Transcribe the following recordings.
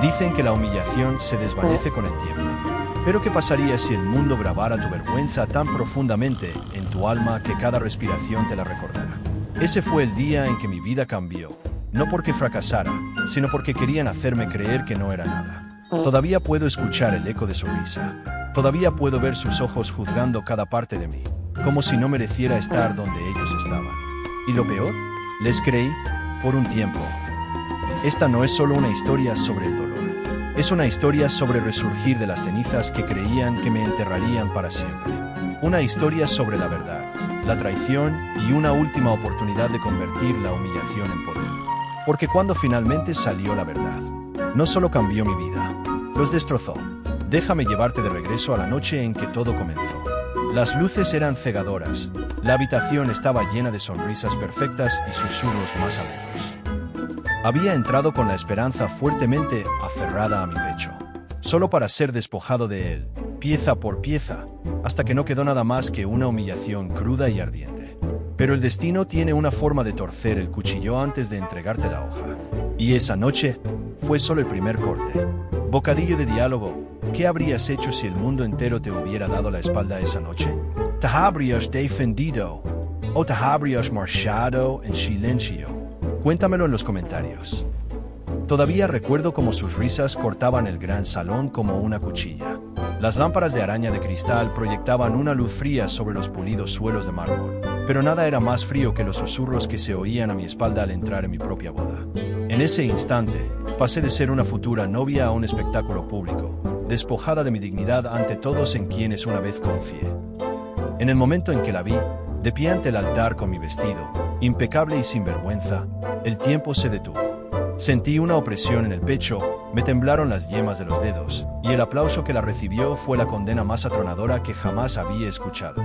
Dicen que la humillación se desvanece con el tiempo. Pero ¿qué pasaría si el mundo grabara tu vergüenza tan profundamente en tu alma que cada respiración te la recordara? Ese fue el día en que mi vida cambió. No porque fracasara, sino porque querían hacerme creer que no era nada. Todavía puedo escuchar el eco de su risa. Todavía puedo ver sus ojos juzgando cada parte de mí, como si no mereciera estar donde ellos estaban. Y lo peor, les creí por un tiempo. Esta no es solo una historia sobre el dolor. Es una historia sobre resurgir de las cenizas que creían que me enterrarían para siempre. Una historia sobre la verdad, la traición y una última oportunidad de convertir la humillación en poder. Porque cuando finalmente salió la verdad, no solo cambió mi vida, los destrozó. Déjame llevarte de regreso a la noche en que todo comenzó. Las luces eran cegadoras, la habitación estaba llena de sonrisas perfectas y susurros más alegres. Había entrado con la esperanza fuertemente aferrada a mi pecho, solo para ser despojado de él, pieza por pieza, hasta que no quedó nada más que una humillación cruda y ardiente. Pero el destino tiene una forma de torcer el cuchillo antes de entregarte la hoja. Y esa noche fue solo el primer corte. Bocadillo de diálogo. ¿Qué habrías hecho si el mundo entero te hubiera dado la espalda esa noche? ¿Te habrías defendido? ¿O te habrías marchado en silencio? Cuéntamelo en los comentarios. Todavía recuerdo cómo sus risas cortaban el gran salón como una cuchilla. Las lámparas de araña de cristal proyectaban una luz fría sobre los pulidos suelos de mármol, pero nada era más frío que los susurros que se oían a mi espalda al entrar en mi propia boda. En ese instante, pasé de ser una futura novia a un espectáculo público, despojada de mi dignidad ante todos en quienes una vez confié. En el momento en que la vi, de pie ante el altar con mi vestido, impecable y sin vergüenza, el tiempo se detuvo. Sentí una opresión en el pecho, me temblaron las yemas de los dedos, y el aplauso que la recibió fue la condena más atronadora que jamás había escuchado.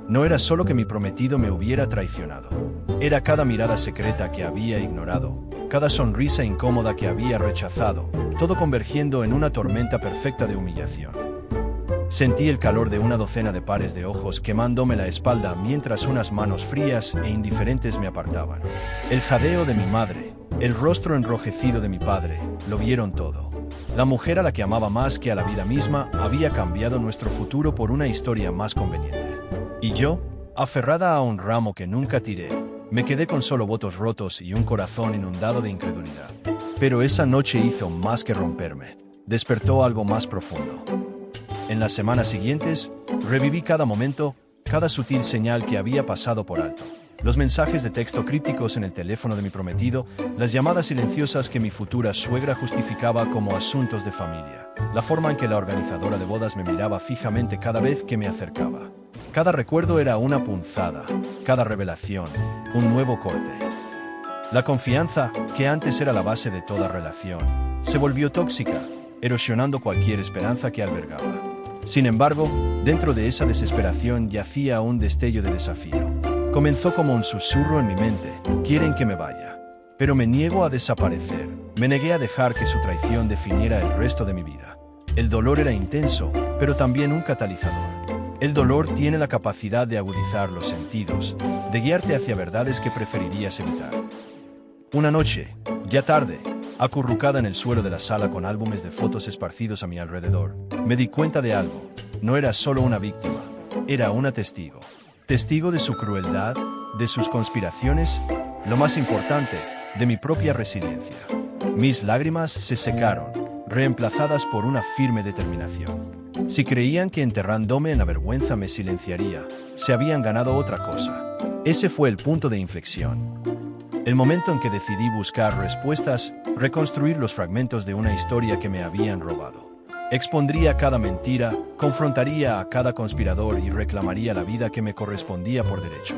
No era solo que mi prometido me hubiera traicionado, era cada mirada secreta que había ignorado, cada sonrisa incómoda que había rechazado, todo convergiendo en una tormenta perfecta de humillación. Sentí el calor de una docena de pares de ojos quemándome la espalda mientras unas manos frías e indiferentes me apartaban. El jadeo de mi madre, el rostro enrojecido de mi padre, lo vieron todo. La mujer a la que amaba más que a la vida misma había cambiado nuestro futuro por una historia más conveniente. Y yo, aferrada a un ramo que nunca tiré, me quedé con solo votos rotos y un corazón inundado de incredulidad. Pero esa noche hizo más que romperme. Despertó algo más profundo. En las semanas siguientes, reviví cada momento, cada sutil señal que había pasado por alto. Los mensajes de texto crípticos en el teléfono de mi prometido, las llamadas silenciosas que mi futura suegra justificaba como asuntos de familia, la forma en que la organizadora de bodas me miraba fijamente cada vez que me acercaba. Cada recuerdo era una punzada, cada revelación, un nuevo corte. La confianza, que antes era la base de toda relación, se volvió tóxica, erosionando cualquier esperanza que albergaba. Sin embargo, dentro de esa desesperación yacía un destello de desafío. Comenzó como un susurro en mi mente: quieren que me vaya. Pero me niego a desaparecer. Me negué a dejar que su traición definiera el resto de mi vida. El dolor era intenso, pero también un catalizador. El dolor tiene la capacidad de agudizar los sentidos, de guiarte hacia verdades que preferirías evitar. Una noche, ya tarde, acurrucada en el suelo de la sala con álbumes de fotos esparcidos a mi alrededor, me di cuenta de algo. No era solo una víctima, era una testigo. Testigo de su crueldad, de sus conspiraciones, lo más importante, de mi propia resiliencia. Mis lágrimas se secaron, reemplazadas por una firme determinación. Si creían que enterrándome en la vergüenza me silenciaría, se habían ganado otra cosa. Ese fue el punto de inflexión. El momento en que decidí buscar respuestas, reconstruir los fragmentos de una historia que me habían robado. Expondría cada mentira, confrontaría a cada conspirador y reclamaría la vida que me correspondía por derecho.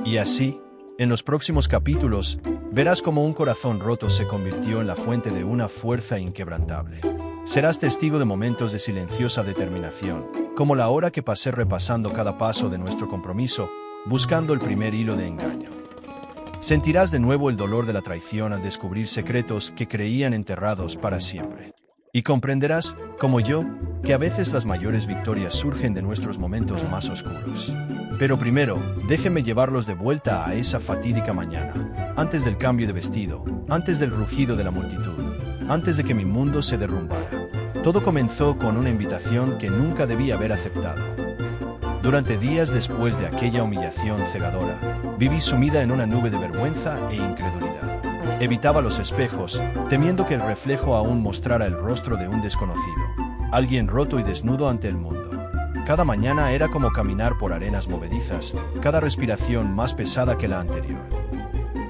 Y así, en los próximos capítulos, verás cómo un corazón roto se convirtió en la fuente de una fuerza inquebrantable. Serás testigo de momentos de silenciosa determinación, como la hora que pasé repasando cada paso de nuestro compromiso, buscando el primer hilo de engaño. Sentirás de nuevo el dolor de la traición al descubrir secretos que creían enterrados para siempre. Y comprenderás, como yo, que a veces las mayores victorias surgen de nuestros momentos más oscuros. Pero primero, déjenme llevarlos de vuelta a esa fatídica mañana, antes del cambio de vestido, antes del rugido de la multitud, antes de que mi mundo se derrumbara. Todo comenzó con una invitación que nunca debí haber aceptado. Durante días después de aquella humillación cegadora, viví sumida en una nube de vergüenza e incredulidad. Evitaba los espejos, temiendo que el reflejo aún mostrara el rostro de un desconocido, alguien roto y desnudo ante el mundo. Cada mañana era como caminar por arenas movedizas, cada respiración más pesada que la anterior.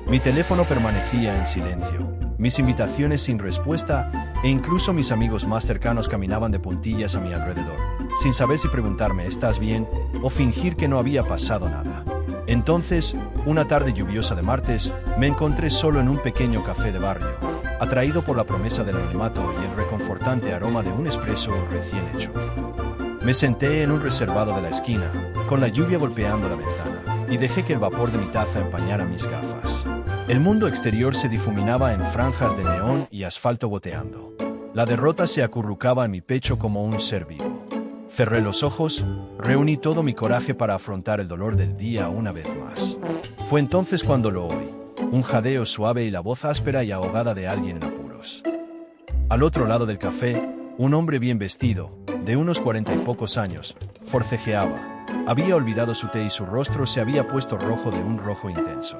Mi teléfono permanecía en silencio, mis invitaciones sin respuesta e incluso mis amigos más cercanos caminaban de puntillas a mi alrededor, sin saber si preguntarme ¿estás bien? O fingir que no había pasado nada. Entonces, una tarde lluviosa de martes, me encontré solo en un pequeño café de barrio, atraído por la promesa del anonimato y el reconfortante aroma de un espresso recién hecho. Me senté en un reservado de la esquina, con la lluvia golpeando la ventana, y dejé que el vapor de mi taza empañara mis gafas. El mundo exterior se difuminaba en franjas de neón y asfalto goteando. La derrota se acurrucaba en mi pecho como un ser vivo. Cerré los ojos, reuní todo mi coraje para afrontar el dolor del día una vez más. Fue entonces cuando lo oí, un jadeo suave y la voz áspera y ahogada de alguien en apuros. Al otro lado del café, un hombre bien vestido, de unos 40 y pocos años, forcejeaba. Había olvidado su té y su rostro se había puesto rojo de un rojo intenso.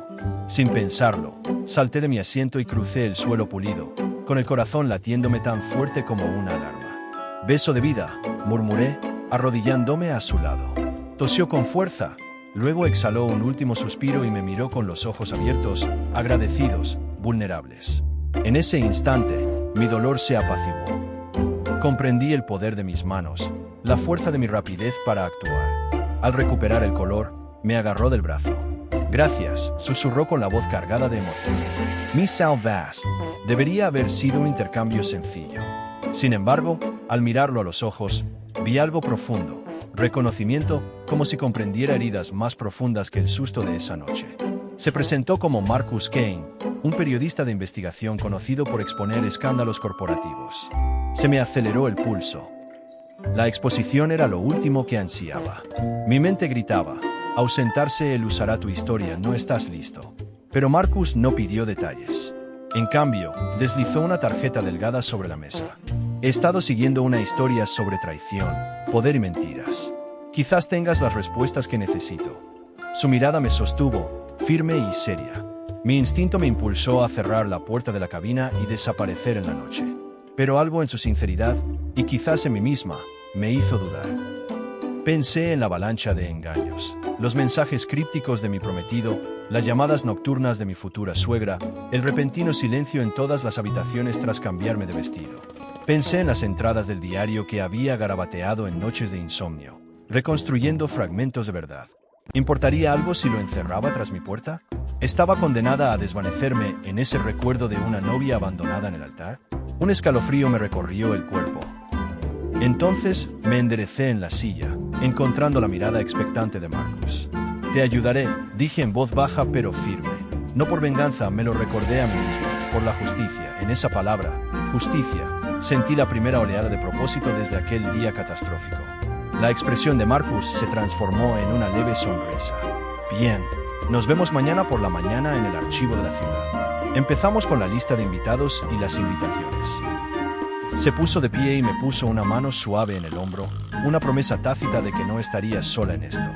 Sin pensarlo, salté de mi asiento y crucé el suelo pulido, con el corazón latiéndome tan fuerte como una alarma. «Beso de vida», murmuré, arrodillándome a su lado. Tosió con fuerza, luego exhaló un último suspiro y me miró con los ojos abiertos, agradecidos, vulnerables. En ese instante, mi dolor se apaciguó. Comprendí el poder de mis manos, la fuerza de mi rapidez para actuar. Al recuperar el color, me agarró del brazo. «Gracias», susurró con la voz cargada de emoción. «Me salvas». Debería haber sido un intercambio sencillo. Sin embargo, al mirarlo a los ojos, vi algo profundo, reconocimiento, como si comprendiera heridas más profundas que el susto de esa noche. Se presentó como Marcus Kane, un periodista de investigación conocido por exponer escándalos corporativos. Se me aceleró el pulso. La exposición era lo último que ansiaba. Mi mente gritaba, ausentarse, él usará tu historia, no estás listo. Pero Marcus no pidió detalles. En cambio, deslizó una tarjeta delgada sobre la mesa. He estado siguiendo una historia sobre traición, poder y mentiras. Quizás tengas las respuestas que necesito. Su mirada me sostuvo, firme y seria. Mi instinto me impulsó a cerrar la puerta de la cabina y desaparecer en la noche. Pero algo en su sinceridad, y quizás en mí misma, me hizo dudar. Pensé en la avalancha de engaños, los mensajes crípticos de mi prometido, las llamadas nocturnas de mi futura suegra, el repentino silencio en todas las habitaciones tras cambiarme de vestido. Pensé en las entradas del diario que había garabateado en noches de insomnio, reconstruyendo fragmentos de verdad. ¿Importaría algo si lo encerraba tras mi puerta? ¿Estaba condenada a desvanecerme en ese recuerdo de una novia abandonada en el altar? Un escalofrío me recorrió el cuerpo. Entonces me enderecé en la silla, encontrando la mirada expectante de Marcus. «Te ayudaré», dije en voz baja pero firme. No por venganza, me lo recordé a mí mismo, por la justicia. En esa palabra, justicia, sentí la primera oleada de propósito desde aquel día catastrófico. La expresión de Marcus se transformó en una leve sonrisa. «Bien, nos vemos mañana por la mañana en el archivo de la ciudad». Empezamos con la lista de invitados y las invitaciones. Se puso de pie y me puso una mano suave en el hombro, una promesa tácita de que no estaría sola en esto.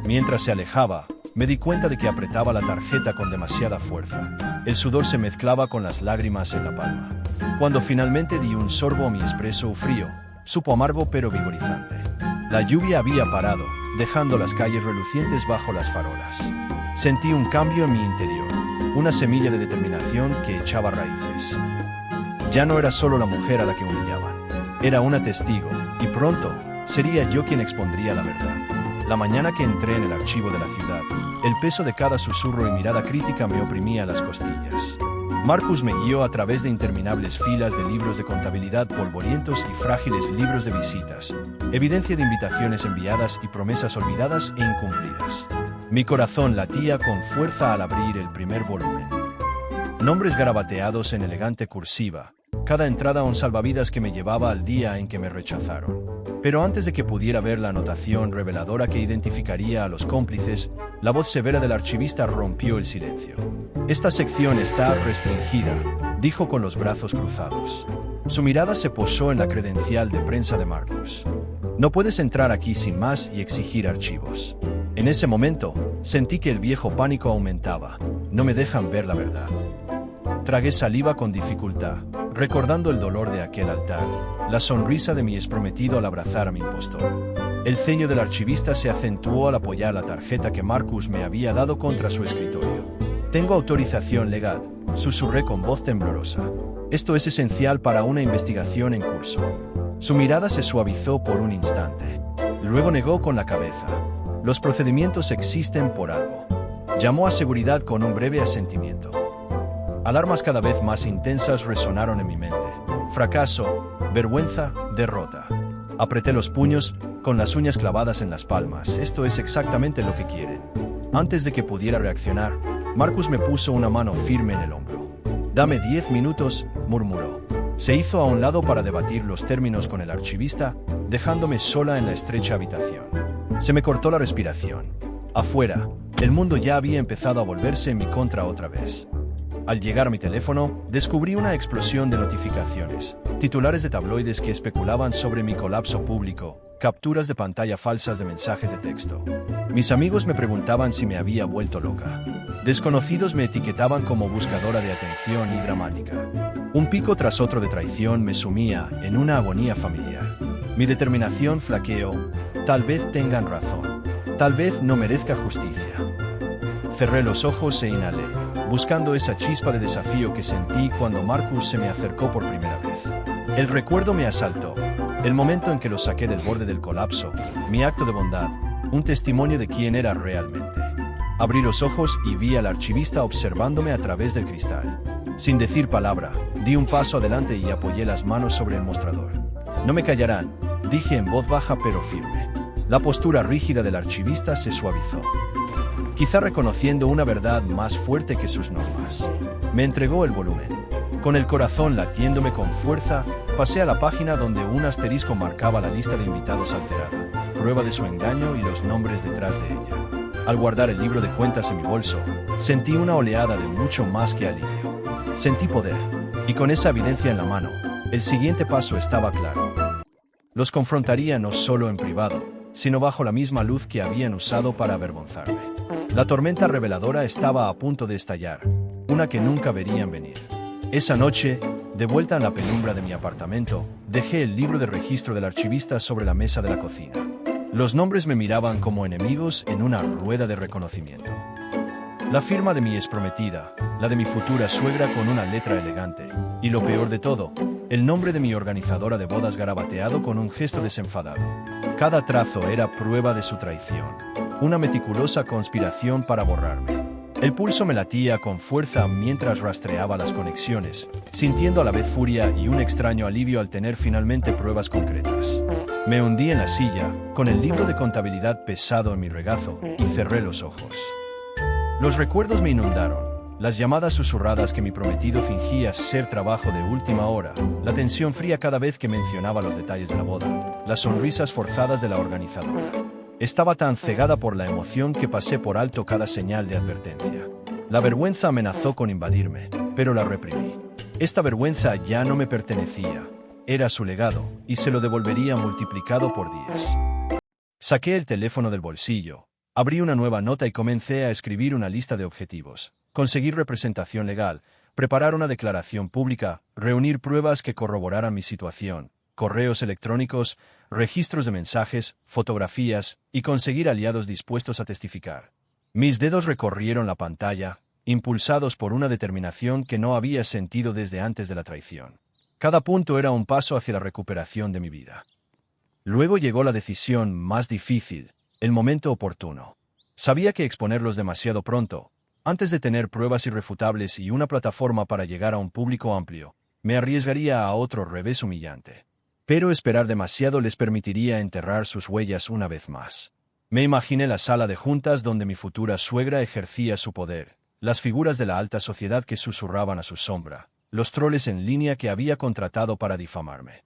Mientras se alejaba, me di cuenta de que apretaba la tarjeta con demasiada fuerza. El sudor se mezclaba con las lágrimas en la palma. Cuando finalmente di un sorbo a mi espresso frío, supo amargo pero vigorizante. La lluvia había parado, dejando las calles relucientes bajo las farolas. Sentí un cambio en mi interior, una semilla de determinación que echaba raíces. Ya no era solo la mujer a la que humillaban, era una testigo, y pronto sería yo quien expondría la verdad. La mañana que entré en el archivo de la ciudad, el peso de cada susurro y mirada crítica me oprimía las costillas. Marcus me guió a través de interminables filas de libros de contabilidad polvorientos y frágiles libros de visitas, evidencia de invitaciones enviadas y promesas olvidadas e incumplidas. Mi corazón latía con fuerza al abrir el primer volumen. Nombres garabateados en elegante cursiva, cada entrada un salvavidas que me llevaba al día en que me rechazaron. Pero antes de que pudiera ver la anotación reveladora que identificaría a los cómplices, la voz severa del archivista rompió el silencio. Esta sección está restringida. dijo con los brazos cruzados. Su mirada se posó en la credencial de prensa de Marcus. No puedes entrar aquí sin más y exigir archivos. En ese momento, sentí que el viejo pánico aumentaba. No me dejan ver la verdad. Tragué saliva con dificultad, recordando el dolor de aquel altar, la sonrisa de mi exprometido al abrazar a mi impostor. El ceño del archivista se acentuó al apoyar la tarjeta que Marcus me había dado contra su escritorio. Tengo autorización legal, susurré con voz temblorosa. Esto es esencial para una investigación en curso. Su mirada se suavizó por un instante. Luego negó con la cabeza. Los procedimientos existen por algo. Llamó a seguridad con un breve asentimiento. Alarmas cada vez más intensas resonaron en mi mente. Fracaso, vergüenza, derrota. Apreté los puños, con las uñas clavadas en las palmas. Esto es exactamente lo que quieren. Antes de que pudiera reaccionar, Marcus me puso una mano firme en el hombro. «Dame 10 minutos», murmuró. Se hizo a un lado para debatir los términos con el archivista, dejándome sola en la estrecha habitación. Se me cortó la respiración. Afuera, el mundo ya había empezado a volverse en mi contra otra vez. Al llegar a mi teléfono, descubrí una explosión de notificaciones, titulares de tabloides que especulaban sobre mi colapso público, capturas de pantalla falsas de mensajes de texto. Mis amigos me preguntaban si me había vuelto loca. Desconocidos me etiquetaban como buscadora de atención y dramática. Un pico tras otro de traición me sumía en una agonía familiar. Mi determinación flaqueó. Tal vez tengan razón. Tal vez no merezca justicia. Cerré los ojos e inhalé, buscando esa chispa de desafío que sentí cuando Marcus se me acercó por primera vez. El recuerdo me asaltó, el momento en que lo saqué del borde del colapso, mi acto de bondad, un testimonio de quién era realmente. Abrí los ojos y vi al archivista observándome a través del cristal. Sin decir palabra, di un paso adelante y apoyé las manos sobre el mostrador. «No me callarán», dije en voz baja pero firme. La postura rígida del archivista se suavizó, quizá reconociendo una verdad más fuerte que sus normas. Me entregó el volumen. Con el corazón latiéndome con fuerza, pasé a la página donde un asterisco marcaba la lista de invitados alterada, prueba de su engaño y los nombres detrás de ella. Al guardar el libro de cuentas en mi bolso, sentí una oleada de mucho más que alivio. Sentí poder, y con esa evidencia en la mano, el siguiente paso estaba claro. Los confrontaría no solo en privado, sino bajo la misma luz que habían usado para avergonzarme. La tormenta reveladora estaba a punto de estallar, una que nunca verían venir. Esa noche, de vuelta en la penumbra de mi apartamento, dejé el libro de registro del archivista sobre la mesa de la cocina. Los nombres me miraban como enemigos en una rueda de reconocimiento. La firma de mi exprometida, la de mi futura suegra con una letra elegante, y lo peor de todo, el nombre de mi organizadora de bodas garabateado con un gesto desenfadado. Cada trazo era prueba de su traición, una meticulosa conspiración para borrarme. El pulso me latía con fuerza mientras rastreaba las conexiones, sintiendo a la vez furia y un extraño alivio al tener finalmente pruebas concretas. Me hundí en la silla, con el libro de contabilidad pesado en mi regazo, y cerré los ojos. Los recuerdos me inundaron. Las llamadas susurradas que mi prometido fingía ser trabajo de última hora, la tensión fría cada vez que mencionaba los detalles de la boda, las sonrisas forzadas de la organizadora. Estaba tan cegada por la emoción que pasé por alto cada señal de advertencia. La vergüenza amenazó con invadirme, pero la reprimí. Esta vergüenza ya no me pertenecía. Era su legado, y se lo devolvería multiplicado por 10. Saqué el teléfono del bolsillo, abrí una nueva nota y comencé a escribir una lista de objetivos. Conseguir representación legal, preparar una declaración pública, reunir pruebas que corroboraran mi situación, correos electrónicos, registros de mensajes, fotografías y conseguir aliados dispuestos a testificar. Mis dedos recorrieron la pantalla, impulsados por una determinación que no había sentido desde antes de la traición. Cada punto era un paso hacia la recuperación de mi vida. Luego llegó la decisión más difícil, el momento oportuno. Sabía que exponerlos demasiado pronto, antes de tener pruebas irrefutables y una plataforma para llegar a un público amplio, me arriesgaría a otro revés humillante. Pero esperar demasiado les permitiría enterrar sus huellas una vez más. Me imaginé la sala de juntas donde mi futura suegra ejercía su poder, las figuras de la alta sociedad que susurraban a su sombra, los troles en línea que había contratado para difamarme.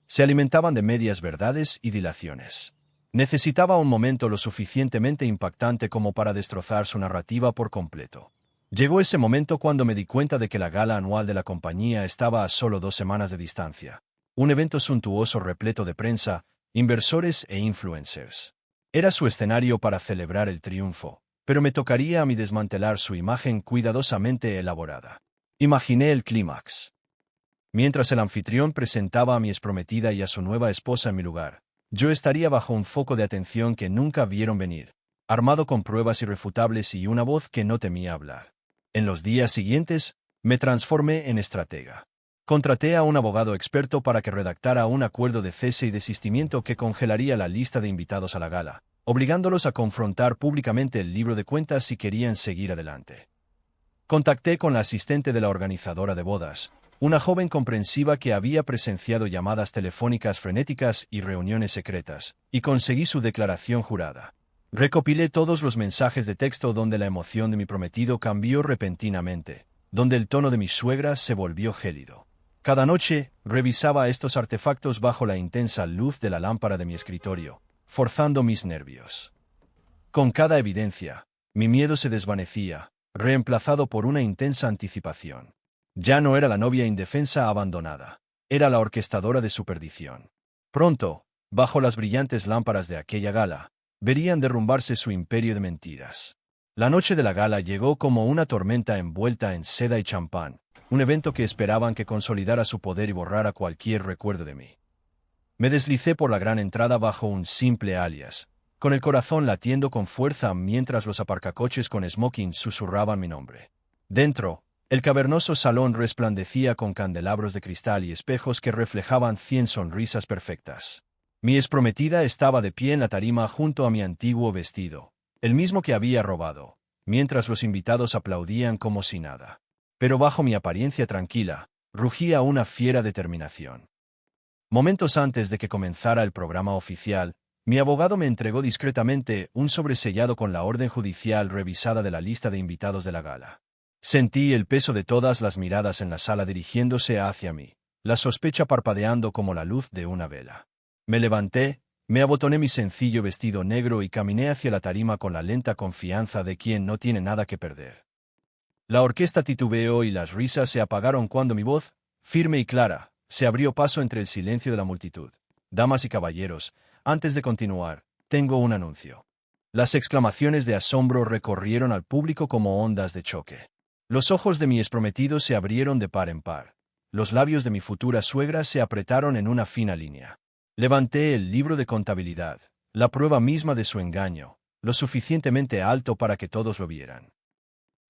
Se alimentaban de medias verdades y dilaciones. Necesitaba un momento lo suficientemente impactante como para destrozar su narrativa por completo. Llegó ese momento cuando me di cuenta de que la gala anual de la compañía estaba a solo 2 semanas de distancia. Un evento suntuoso repleto de prensa, inversores e influencers. Era su escenario para celebrar el triunfo, pero me tocaría a mí desmantelar su imagen cuidadosamente elaborada. Imaginé el clímax. Mientras el anfitrión presentaba a mi exprometida y a su nueva esposa en mi lugar, yo estaría bajo un foco de atención que nunca vieron venir, armado con pruebas irrefutables y una voz que no temía hablar. En los días siguientes, me transformé en estratega. Contraté a un abogado experto para que redactara un acuerdo de cese y desistimiento que congelaría la lista de invitados a la gala, obligándolos a confrontar públicamente el libro de cuentas si querían seguir adelante. Contacté con la asistente de la organizadora de bodas, una joven comprensiva que había presenciado llamadas telefónicas frenéticas y reuniones secretas, y conseguí su declaración jurada. Recopilé todos los mensajes de texto donde la emoción de mi prometido cambió repentinamente, donde el tono de mi suegra se volvió gélido. Cada noche, revisaba estos artefactos bajo la intensa luz de la lámpara de mi escritorio, forzando mis nervios. Con cada evidencia, mi miedo se desvanecía, reemplazado por una intensa anticipación. Ya no era la novia indefensa abandonada, era la orquestadora de su perdición. Pronto, bajo las brillantes lámparas de aquella gala, verían derrumbarse su imperio de mentiras. La noche de la gala llegó como una tormenta envuelta en seda y champán, un evento que esperaban que consolidara su poder y borrara cualquier recuerdo de mí. Me deslicé por la gran entrada bajo un simple alias, con el corazón latiendo con fuerza mientras los aparcacoches con smoking susurraban mi nombre. Dentro, el cavernoso salón resplandecía con candelabros de cristal y espejos que reflejaban 100 sonrisas perfectas. Mi exprometida estaba de pie en la tarima junto a mi antiguo vestido, el mismo que había robado, mientras los invitados aplaudían como si nada. Pero bajo mi apariencia tranquila, rugía una fiera determinación. Momentos antes de que comenzara el programa oficial, mi abogado me entregó discretamente un sobresellado con la orden judicial revisada de la lista de invitados de la gala. Sentí el peso de todas las miradas en la sala dirigiéndose hacia mí, la sospecha parpadeando como la luz de una vela. Me levanté, me abotoné mi sencillo vestido negro y caminé hacia la tarima con la lenta confianza de quien no tiene nada que perder. La orquesta titubeó y las risas se apagaron cuando mi voz, firme y clara, se abrió paso entre el silencio de la multitud. Damas y caballeros, antes de continuar, tengo un anuncio. Las exclamaciones de asombro recorrieron al público como ondas de choque. Los ojos de mi exprometido se abrieron de par en par. Los labios de mi futura suegra se apretaron en una fina línea. Levanté el libro de contabilidad, la prueba misma de su engaño, lo suficientemente alto para que todos lo vieran.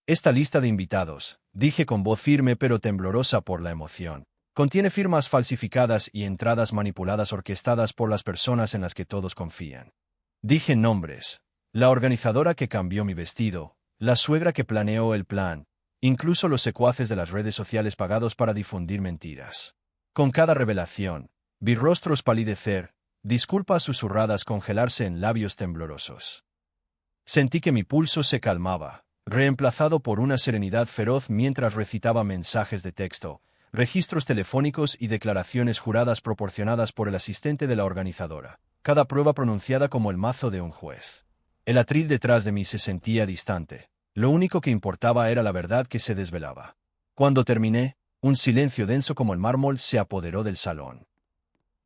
Esta lista de invitados, dije con voz firme pero temblorosa por la emoción, contiene firmas falsificadas y entradas manipuladas orquestadas por las personas en las que todos confían. Dije nombres: la organizadora que cambió mi vestido, la suegra que planeó el plan, incluso los secuaces de las redes sociales pagados para difundir mentiras. Con cada revelación, vi rostros palidecer, disculpas susurradas congelarse en labios temblorosos. Sentí que mi pulso se calmaba, reemplazado por una serenidad feroz mientras recitaba mensajes de texto, registros telefónicos y declaraciones juradas proporcionadas por el asistente de la organizadora, cada prueba pronunciada como el mazo de un juez. El atril detrás de mí se sentía distante. Lo único que importaba era la verdad que se desvelaba. Cuando terminé, un silencio denso como el mármol se apoderó del salón.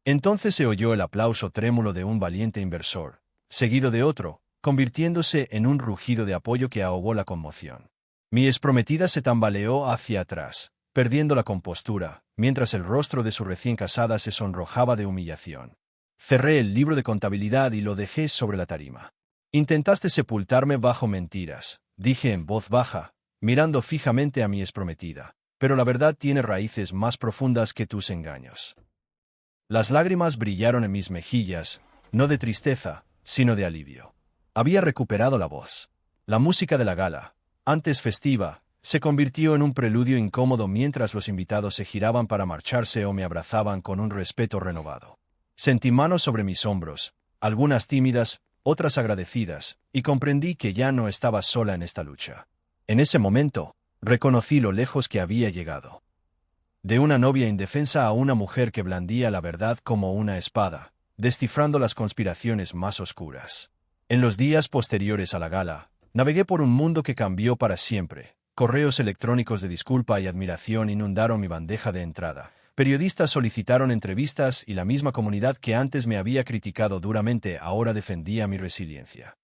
Entonces se oyó el aplauso trémulo de un valiente inversor, seguido de otro, convirtiéndose en un rugido de apoyo que ahogó la conmoción. Mi exprometida se tambaleó hacia atrás, perdiendo la compostura, mientras el rostro de su recién casada se sonrojaba de humillación. Cerré el libro de contabilidad y lo dejé sobre la tarima. Intentaste sepultarme bajo mentiras, dije en voz baja, mirando fijamente a mi exprometida, pero la verdad tiene raíces más profundas que tus engaños. Las lágrimas brillaron en mis mejillas, no de tristeza, sino de alivio. Había recuperado la voz. La música de la gala, antes festiva, se convirtió en un preludio incómodo mientras los invitados se giraban para marcharse o me abrazaban con un respeto renovado. Sentí manos sobre mis hombros, algunas tímidas, otras agradecidas, y comprendí que ya no estaba sola en esta lucha. En ese momento, reconocí lo lejos que había llegado. De una novia indefensa a una mujer que blandía la verdad como una espada, descifrando las conspiraciones más oscuras. En los días posteriores a la gala, navegué por un mundo que cambió para siempre, Correos electrónicos de disculpa y admiración inundaron mi bandeja de entrada. Periodistas solicitaron entrevistas y la misma comunidad que antes me había criticado duramente ahora defendía mi resiliencia.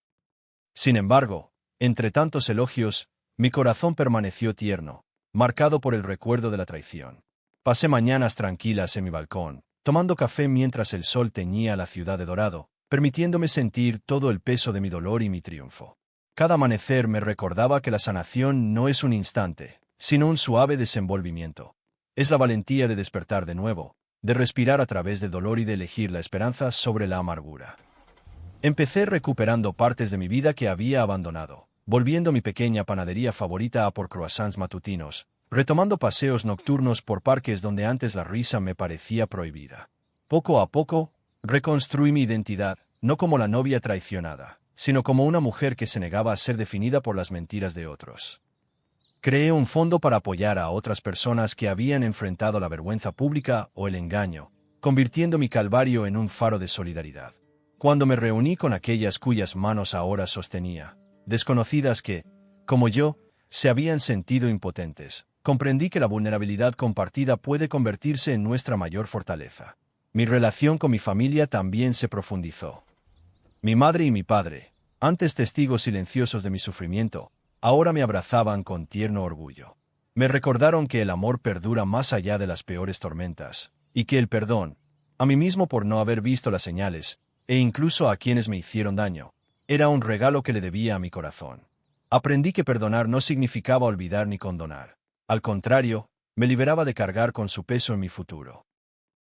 Sin embargo, entre tantos elogios, mi corazón permaneció tierno, marcado por el recuerdo de la traición. Pasé mañanas tranquilas en mi balcón, tomando café mientras el sol teñía la ciudad de dorado, permitiéndome sentir todo el peso de mi dolor y mi triunfo. Cada amanecer me recordaba que la sanación no es un instante, sino un suave desenvolvimiento. Es la valentía de despertar de nuevo, de respirar a través del dolor y de elegir la esperanza sobre la amargura. Empecé recuperando partes de mi vida que había abandonado, volviendo a mi pequeña panadería favorita a por croissants matutinos, retomando paseos nocturnos por parques donde antes la risa me parecía prohibida. Poco a poco, reconstruí mi identidad, no como la novia traicionada, sino como una mujer que se negaba a ser definida por las mentiras de otros. Creé un fondo para apoyar a otras personas que habían enfrentado la vergüenza pública o el engaño, convirtiendo mi calvario en un faro de solidaridad. Cuando me reuní con aquellas cuyas manos ahora sostenía, desconocidas que, como yo, se habían sentido impotentes, comprendí que la vulnerabilidad compartida puede convertirse en nuestra mayor fortaleza. Mi relación con mi familia también se profundizó. Mi madre y mi padre, antes testigos silenciosos de mi sufrimiento, ahora me abrazaban con tierno orgullo. Me recordaron que el amor perdura más allá de las peores tormentas, y que el perdón, a mí mismo por no haber visto las señales, e incluso a quienes me hicieron daño, era un regalo que le debía a mi corazón. Aprendí que perdonar no significaba olvidar ni condonar. Al contrario, me liberaba de cargar con su peso en mi futuro.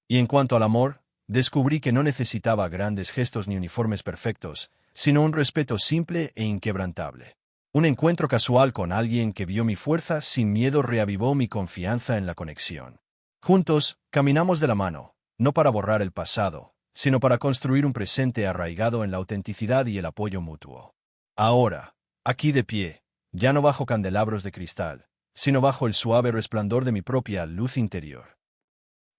Y en cuanto al amor, descubrí que no necesitaba grandes gestos ni uniformes perfectos, sino un respeto simple e inquebrantable. Un encuentro casual con alguien que vio mi fuerza sin miedo reavivó mi confianza en la conexión. Juntos, caminamos de la mano, no para borrar el pasado, sino para construir un presente arraigado en la autenticidad y el apoyo mutuo. Ahora, aquí de pie, ya no bajo candelabros de cristal, sino bajo el suave resplandor de mi propia luz interior.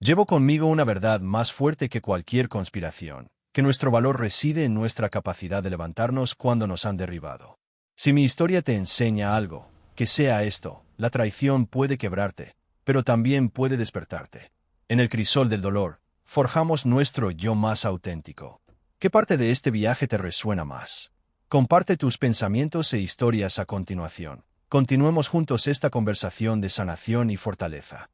Llevo conmigo una verdad más fuerte que cualquier conspiración, que nuestro valor reside en nuestra capacidad de levantarnos cuando nos han derribado. Si mi historia te enseña algo, que sea esto: la traición puede quebrarte, pero también puede despertarte. En el crisol del dolor, forjamos nuestro yo más auténtico. ¿Qué parte de este viaje te resuena más? Comparte tus pensamientos e historias a continuación. Continuemos juntos esta conversación de sanación y fortaleza.